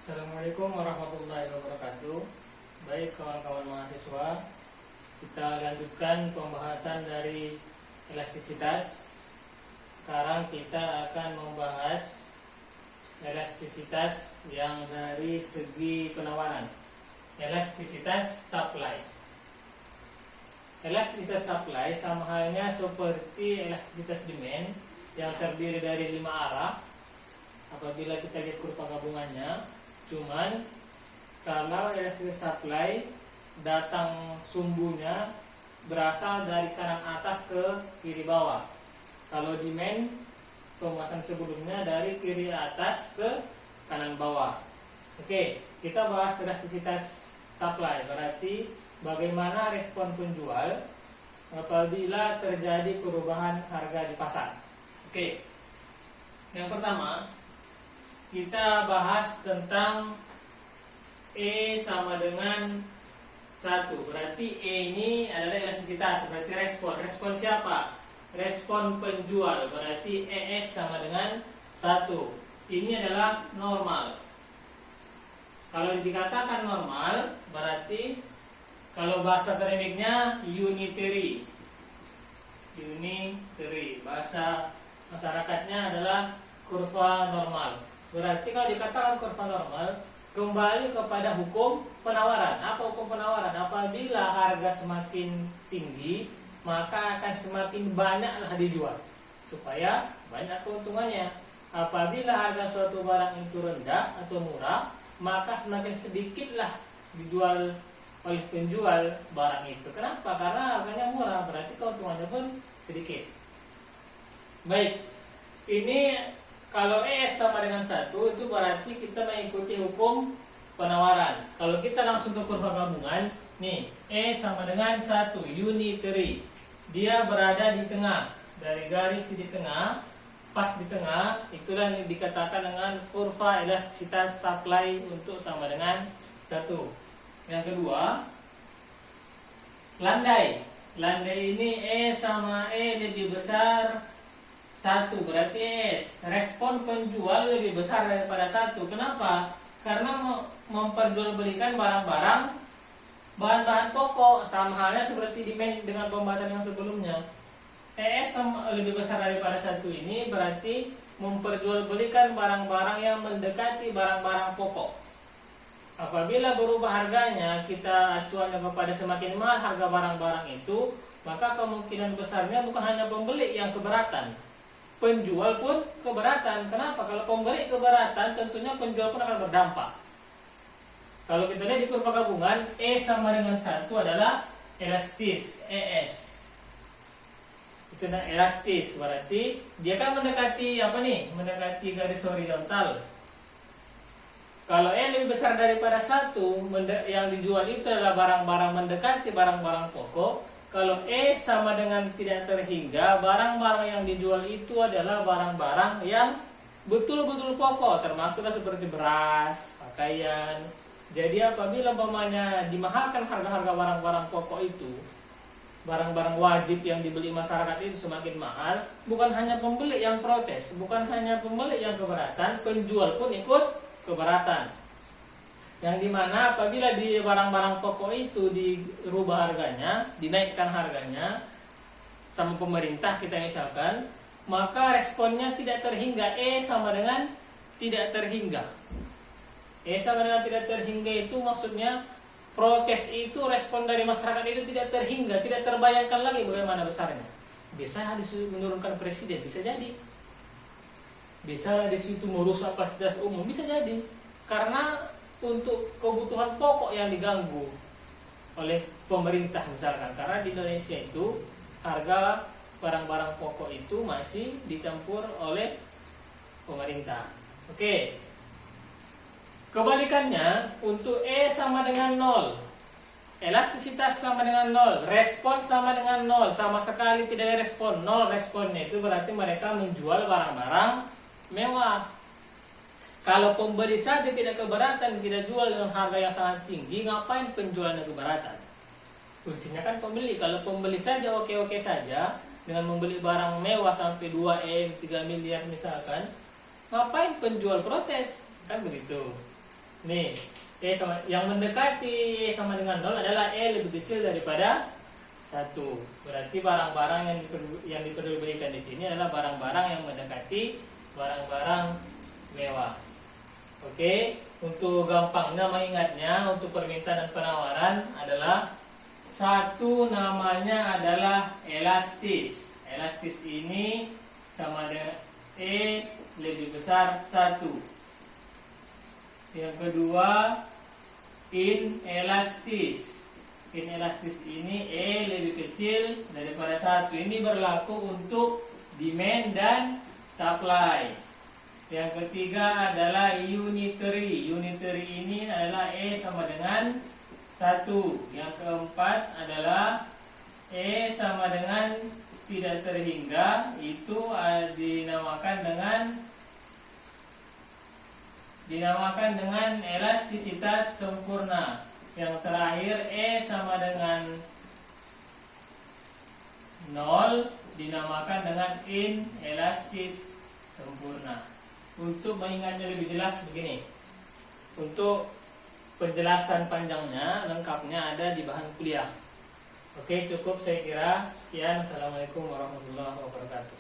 Assalamualaikum warahmatullahi wabarakatuh. Baik kawan-kawan mahasiswa, kita lanjutkan pembahasan dari elastisitas. Sekarang kita akan membahas elastisitas yang dari segi penawaran. Elastisitas supply. Elastisitas supply sama halnya seperti elastisitas demand yang terdiri dari 5 arah. Apabila kita lihat kurva gabungannya, cuman kalau elastisitas supply datang sumbunya berasal dari kanan atas ke kiri bawah. Kalau demand pembahasan sebelumnya dari kiri atas ke kanan bawah. Oke, kita bahas elastisitas supply, berarti bagaimana respon penjual apabila terjadi perubahan harga di pasar. Oke, yang pertama kita bahas tentang E sama dengan 1. Berarti E ini adalah elastisitas, berarti respon. Respon siapa? Respon penjual, berarti ES sama dengan 1. Ini adalah normal. Kalau dikatakan normal, berarti kalau bahasa akademiknya unitary. Unitary. Bahasa masyarakatnya adalah kurva normal. Berarti kalau dikatakan kurva normal, kembali kepada hukum penawaran. Apa hukum penawaran? Apabila harga semakin tinggi, maka akan semakin banyaklah dijual, supaya banyak keuntungannya. Apabila harga suatu barang itu rendah atau murah, maka semakin sedikitlah dijual oleh penjual barang itu. Kenapa? Karena harganya murah, berarti keuntungannya pun sedikit. Baik, ini kalau ES sama dengan 1, itu berarti kita mengikuti hukum penawaran. Kalau kita langsung ke kurva gabungan, nih, E sama dengan 1, unitary. Dia berada di tengah, dari garis di tengah, pas di tengah, itulah yang dikatakan dengan kurva elastisitas supply untuk sama dengan 1. Yang kedua, landai. Landai ini E sama E lebih besar 1, berarti S. Respon penjual lebih besar daripada 1. Kenapa? Karena memperjualbelikan barang-barang bahan-bahan pokok, sama halnya seperti demand dengan pembahasan yang sebelumnya. ES lebih besar daripada 1 ini berarti memperjualbelikan barang-barang yang mendekati barang-barang pokok. Apabila berubah harganya, kita acuannya kepada semakin mahal harga barang-barang itu, maka kemungkinan besarnya bukan hanya pembeli yang keberatan, penjual pun keberatan. Kenapa? Kalau pembeli keberatan, tentunya penjual pun akan berdampak. Kalau kita lihat di kurva gabungan, E sama dengan 1 adalah elastis, ES. Itu elastis, berarti dia kan mendekati apa nih? Mendekati garis horizontal. Kalau E lebih besar daripada 1, yang dijual itu adalah barang-barang mendekati barang-barang pokok. Kalau E sama dengan tidak terhingga, barang-barang yang dijual itu adalah barang-barang yang betul-betul pokok, termasuklah seperti beras, pakaian. Jadi apabila umpamanya dimahalkan harga-harga barang-barang pokok itu, barang-barang wajib yang dibeli masyarakat itu semakin mahal, bukan hanya pembeli yang protes, bukan hanya pembeli yang keberatan, penjual pun ikut keberatan. Yang dimana apabila di barang-barang pokok itu dirubah harganya, dinaikkan harganya sama pemerintah kita misalkan, maka responnya tidak terhingga. E sama dengan tidak terhingga. E sama dengan tidak terhingga itu maksudnya protes itu, respon dari masyarakat itu tidak terhingga, tidak terbayangkan lagi bagaimana besarnya. Bisa disuruh menurunkan presiden, bisa jadi. Bisa di situ merusak fasilitas umum, bisa jadi. Karena untuk kebutuhan pokok yang diganggu oleh pemerintah misalkan, karena di Indonesia itu harga barang-barang pokok itu masih dicampur oleh pemerintah. Oke. Kebalikannya, untuk E sama dengan 0, elastisitas sama dengan 0, respon sama dengan 0, sama sekali tidak ada respon, 0 responnya, itu berarti mereka menjual barang-barang mewah. Kalau pembeli saja tidak keberatan, tidak jual dengan harga yang sangat tinggi, ngapain penjualnya keberatan? Kuncinya kan pembeli. Kalau pembeli saja oke-oke saja, dengan membeli barang mewah sampai 2M, 3 miliar misalkan, ngapain penjual protes? Kan begitu. Nih, E sama yang mendekati E sama dengan 0 adalah E lebih kecil daripada 1. Berarti barang-barang yang diperjualbelikan di sini adalah barang-barang yang mendekati barang-barang mewah. Oke, untuk gampangnya mengingatnya untuk permintaan dan penawaran adalah satu namanya adalah elastis. Elastis ini sama dengan E lebih besar 1. Yang kedua, inelastis. Inelastis ini E lebih kecil daripada 1. Ini berlaku untuk demand dan supply. Yang ketiga adalah unitary. Unitary ini adalah E sama dengan 1. Yang keempat adalah E sama dengan tidak terhingga. Itu dinamakan dengan elastisitas sempurna. Yang terakhir E sama dengan 0 dinamakan dengan inelastis sempurna. Untuk mengingatnya lebih jelas begini. Untuk penjelasan panjangnya, lengkapnya ada di bahan kuliah. Oke, cukup saya kira. Sekian. Assalamualaikum warahmatullahi wabarakatuh.